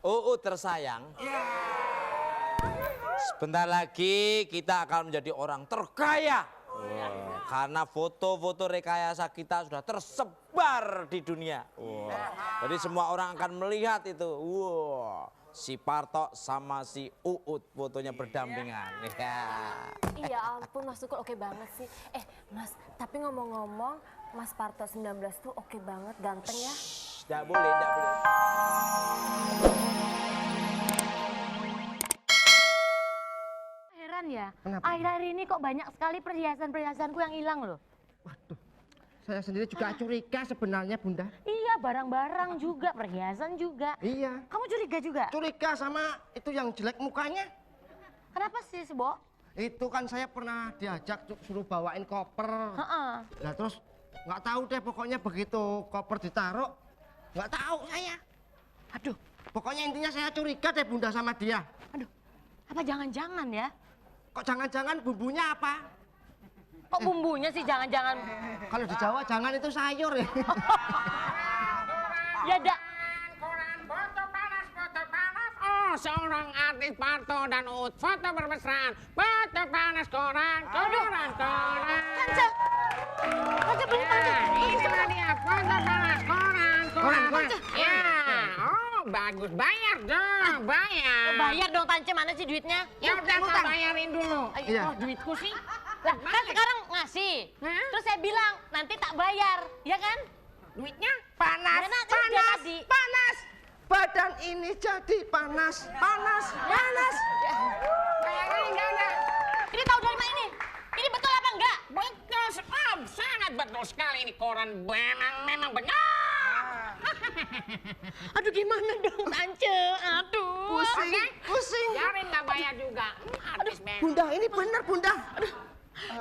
Uut tersayang. Sebentar lagi kita akan menjadi orang terkaya. Karena foto-foto rekayasa kita sudah tersebar di dunia. Jadi semua orang akan melihat itu. Si Parto sama si Uut fotonya berdampingan. Iya ampun Mas Tukul oke banget sih. Mas, tapi ngomong-ngomong Mas Parto 19 tuh oke banget, ganteng ya. Nggak boleh, nggak boleh. Heran ya, akhir-akhir ini kok banyak sekali perhiasan-perhiasanku yang hilang loh. Waduh, saya sendiri juga curiga sebenarnya Bunda. Iya, barang-barang juga, perhiasan juga. Iya. Kamu curiga juga? Curiga sama itu yang jelek mukanya. Kenapa sih, Bo? Itu kan saya pernah diajak suruh bawain koper. Nah terus nggak tahu deh pokoknya begitu koper ditaruh, nggak tahu saya. Aduh, pokoknya intinya saya curiga deh Bunda sama dia. Aduh, apa jangan-jangan ya? Kok jangan-jangan bumbunya apa? Kok bumbunya sih jangan-jangan? Kalau di Jawa jangan itu sayur ya. Ya dak. Koran foto panas. Oh, seorang artis Parto dan Uut foto bermesraan. Foto panas koran. Kanca beli Kanca. Ini dia foto panas koran. Ya, oh bagus, bayar dong, bayar. Bayar dong Tance, mana sih duitnya? Ya udah saya bayarin dulu. Iya. Oh duitku sih. Lah, kan sekarang ngasih. Hah? Terus saya bilang nanti tak bayar, ya kan? Duitnya Panas, Mana tadi udah tadi? panas. Badan ini jadi panas. bayarnya enggak ada. Ini tahu dari mana ini? Ini betul apa enggak? Betul, sangat betul sekali ini koran memang benar. Aduh gimana dong Tance? Aduh. Pusing. Biarin nggak bayar juga. Artis memang. Bunda, ini benar Bunda.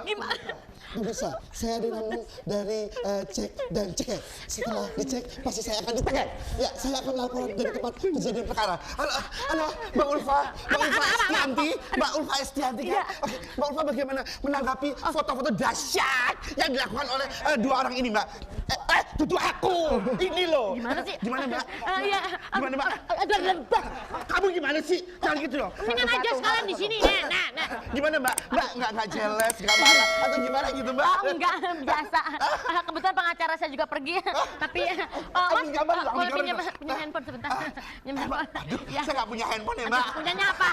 Gimana? Bisa, saya dinamakan dari cek dan cek. Setelah dicek, pasti saya akan ditekan. Ya, saya akan laporan dari tempat kejadian perkara. Halo, Mbak Ulfa Estianti, Mbak Ulfa Estianti kan? Oke, Mbak Ulfa bagaimana menanggapi foto-foto dahsyat yang dilakukan oleh dua orang ini, Mbak? Tutu aku, ini loh. Gimana sih? Gimana, Mbak? Iya. Gimana, Mbak? Kamu gimana sih? Jangan gitu loh. Mendingan aja sekalian di sini. Nah. Gimana, Mbak? Mbak nggak jealous, nggak marah atau gimana gitu, Mbak? Oh, enggak, biasa. Kebetulan pengacara saya juga pergi. Tapi Mas, ambil gambar dulu, boleh ambil pinjam gambar. handphone sebentar. Pinjam handphone. Aduh, Ya. saya nggak punya handphone ya, Mbak. Punyanya apa?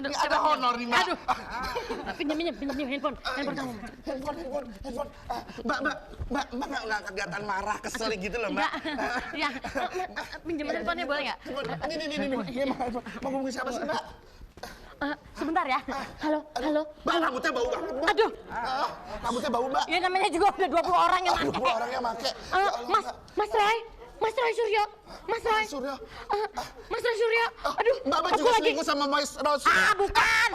Aduh, Ini ada honor nih, Mbak. Aduh. Pinjam handphone. Handphone kamu. Handphone. Mbak nggak kelihatan marah, kesel gitu loh, Mbak. Enggak. Ya. Pinjam handphonenya boleh nggak? Ini mau ngomong siapa sih, Mbak? Sebentar ya. Halo. Mbak, rambutnya bau banget, Mbak. Aduh. Rambutnya bau, Mbak. Ya namanya juga udah 20 orang yang Aduh, pakai. orang yang make. Mas Roy Suryo. Surya. Mas Roy Suryo. Aduh, Mbak aku juga lagi. selingkuh sama Mas Rosi. Bukan.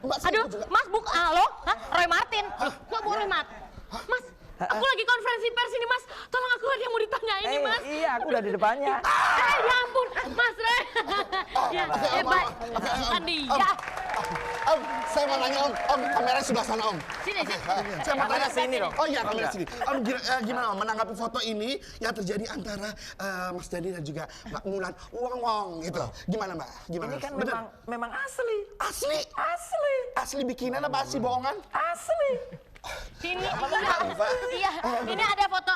Mbak Aduh, selingkuh juga. Mas halo? Hah? Roy Martin. Kok bukan Roy Martin? Mas, aku lagi konferensi pers ini, Mas. Tolong aku ada yang mau ditanyain nih, Mas. Iya, aku udah di depannya. Ya ampun, Mas Roy. Ya, baik. Andi, ya. Om, saya mau nanya, Om, kamera sebelah sana, Om. Sini. Saya mau tanya sini dong. Oh iya, kamera sini. Om, gimana Om menanggapi foto ini yang terjadi antara Mas Dani dan juga Mbak Mulan Wong gitu. Gimana, Mbak? Gimana? Ini kan Bener? memang asli. Asli? Asli bikinan apa asli bohongan? Asli. Sini. Iya, ini ada foto.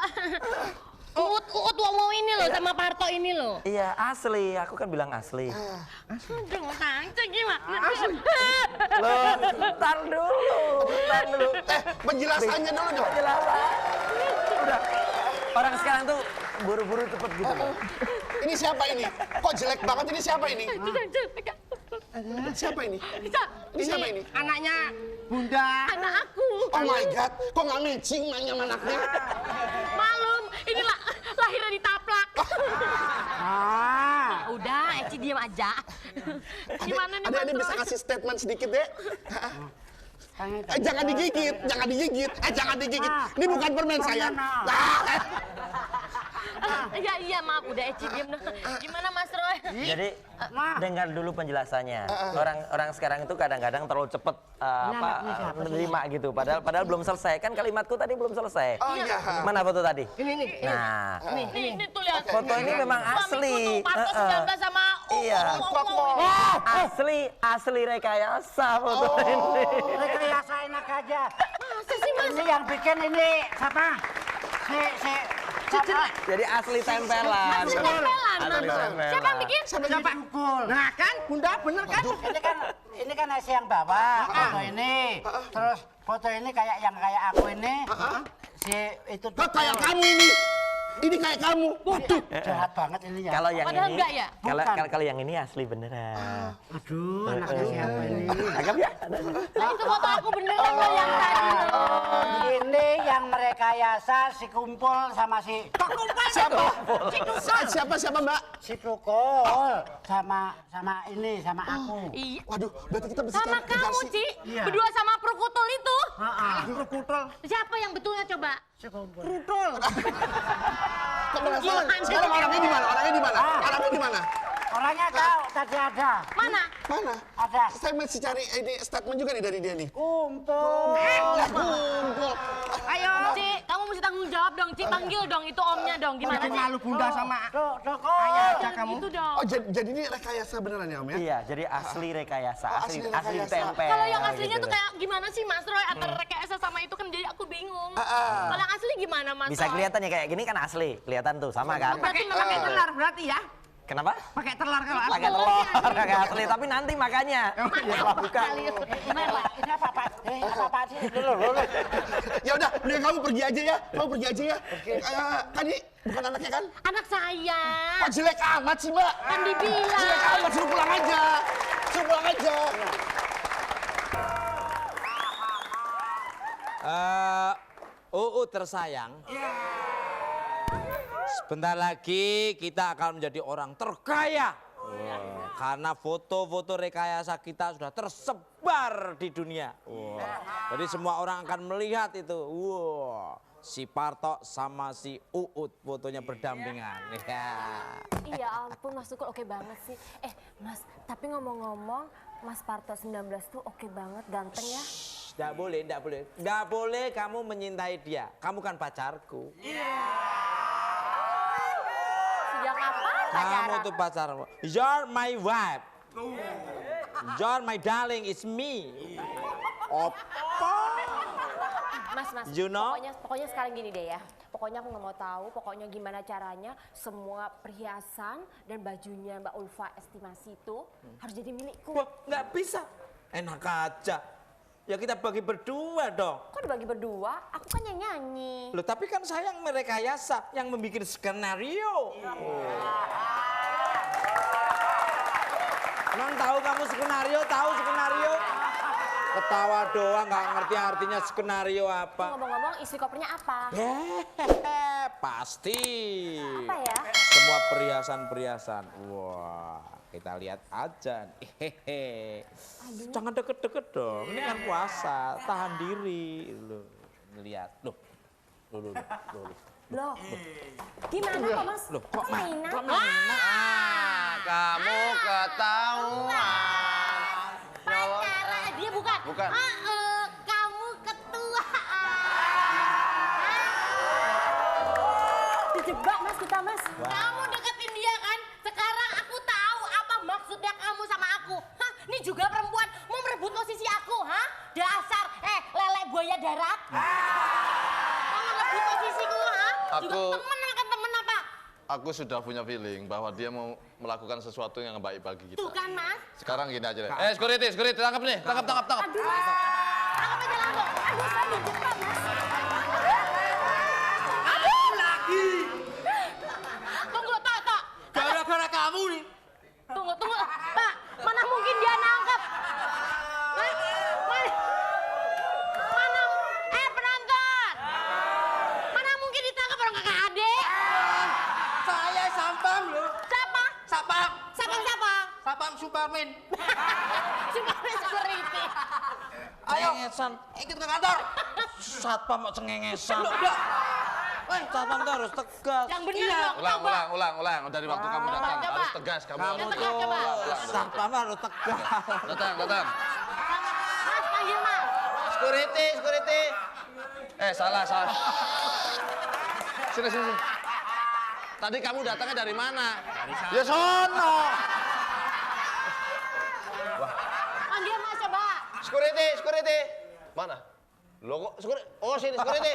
Uut Womo ini loh sama Parto ini loh. Iya, asli. Aku kan bilang asli. Aduh, Tante gimana? Loh, ntar dulu. Penjelasannya dulu dong. Penjelasan. Udah. Orang sekarang tuh buru-buru cepet gitu loh. Ini siapa ini? Kok jelek banget ini siapa ini? Siapa ini? Ini siapa ini? Anaknya Bunda. Anak aku. Oh my god, kok nggak matching nanya sama anaknya? Malum, ini lahirnya ditaplak. Udah, Eci diam aja. Gimana nih Mas Adik bisa Roy? kasih statement sedikit deh? Jangan digigit. Ini bukan permen saya. Iya maaf udah Eci diem dong. Gimana Mas Roy? Jadi dengar dulu penjelasannya. Orang sekarang itu kadang-kadang terlalu cepet menerima gitu. Padahal belum selesai. Kan kalimatku tadi belum selesai. Oh iya. Mana foto tadi? Ini. Nah, Ini tuh lihat. foto ini memang asli. Suamiku tuh Parto 19 sama Iya. Asli rekayasa foto ini. Rekayasa enak aja. Masa sih Mas? Ini yang bikin ini siapa? Siapa? Jadi asli tempelan. Asli tempelan, Asli Mas. tempelan. Siapa yang bikin? Siapa? Nah kan, Bunda bener kan? Ini kan Esi yang bawa foto ini. Terus foto ini kayak aku ini. Si itu Kok kayak kamu ini? Ini kayak kamu. Waduh, jahat banget ini ya. Kalau yang Padahal ini, enggak ya? kalau yang ini asli beneran. Aduh, anaknya siapa ini? Cakep ya? Nah itu foto aku beneran loh yang tadi loh. Ini yang merekayasa si kumpul sama si Siapa? Siapa Mbak? si Tukul sama aku. Iya. Waduh, berarti kita bisa Sama kejar kamu, si- Ci. Iya. Berdua sama Prokutul itu. Kumpul Siapa yang betulnya coba? si kumpul. Kok penasaran? Sekarang orangnya di mana? Orangnya di mana? Orangnya di mana? Orangnya tahu tadi ada. Mana? Mana? Ada. Saya masih cari ini statement juga nih dari dia nih. Kumpul. Kumpul. Ayo, Ci, kamu mesti tanggung jawab dong, Ci. Panggil dong itu omnya dong. Gimana Bikin sih? malu Bunda sama Tukul. ayah aja kamu. Gitu dong. Oh, jadi ini rekayasa beneran ya, Om ya? Iya, jadi asli rekayasa, Oh, asli asli rekayasa. tempel. Kalau yang aslinya gitu tuh loh. kayak gimana sih Mas Roy? Antara rekayasa sama itu kan jadi aku bingung. Ah. Kalau yang asli gimana Mas Bisa Roy? kelihatan ya kayak gini kan asli, kelihatan tuh sama kan? Berarti memang Pakai telur berarti ya? Kenapa? Pakai telur kalau asli. Pakai telur, kayak asli, tapi nanti makanya. Setelah buka. Ini apa sih? Ya udah, mending kamu pergi aja ya. Kamu pergi aja ya. Kan ini bukan anaknya kan? Anak saya. Kok jelek amat sih, Mbak? Kan dibilang. Jelek amat, suruh pulang aja. Suruh pulang aja. Tersayang. Sebentar lagi kita akan menjadi orang terkaya. Karena foto-foto rekayasa kita sudah tersebar di dunia. Jadi semua orang akan melihat itu. Si Parto sama si Uut fotonya berdampingan. Iya ampun Mas Tukul oke banget sih. Mas, tapi ngomong-ngomong Mas Parto 19 tuh oke banget, ganteng ya. Nggak boleh, nggak boleh. Nggak boleh kamu menyintai dia. Kamu kan pacarku. Sejak kapan Kamu pacaran? tuh pacarmu. You're my wife. You're my darling, it's me. Mas, You know? pokoknya sekarang gini deh ya. Pokoknya aku nggak mau tahu, pokoknya gimana caranya semua perhiasan dan bajunya Mbak Ulfa estimasi itu harus jadi milikku. Wah, nggak bisa. Enak aja. Ya kita bagi berdua dong. Kok dibagi berdua? Aku kan yang nyanyi. Loh, tapi kan saya yang merekayasa, yang membuat skenario. Emang tahu kamu skenario? Tahu skenario? Ketawa doang, nggak ngerti artinya skenario apa. Ngomong-ngomong isi kopernya apa? Pasti. Apa ya? Semua perhiasan-perhiasan. Wah, kita lihat aja. Jangan deket-deket dong. Ini kan puasa, tahan diri. Loh, lihat. Loh. Loh, gimana kok Mas? Loh, kok mainan? Kamu ketahuan. Pacaran dia bukan. Bukan. Kamu ketua. Dijebak Mas kita Mas. Kamu deketin dia kan? Sekarang aku tahu apa maksudnya kamu sama aku. Hah, ini juga perempuan mau merebut posisi aku, hah? Dasar, lele buaya darat. Mau merebut posisiku, hah? Juga temen makan temen apa? Aku sudah punya feeling bahwa dia mau melakukan sesuatu yang baik bagi kita. Tuh kan, Mas. Sekarang gini aja deh. Security, tangkap nih. Tangkap. Aduh Mas. Tangkap aja langsung. Aduh saya dijebak Mas. Tunggu, Tok. Gara-gara kamu nih. Tunggu, Pak. Mana mungkin dia nangkep? Mana? Penonton. Mana mungkin ditangkap orang kakak adik? Saya Sampam loh. Siapa? Sapam. Siapa? Sapam Superman. Superman security. Ayo, Cengengesan. ikut ke kantor. Satpam mau cengengesan. Loh, Satpam tuh harus tegas. Yang bener dong. Ulang. Dari waktu kamu datang coba. harus tegas kamu. Kamu harus tuh tegas. satpam harus tegas. Datang. Mas, panggil Mas. Security. Salah. Sini. Tadi kamu datangnya dari mana? Ya sono. Panggil Mas coba. Security. Mana? Lo kok security? Oh sini security.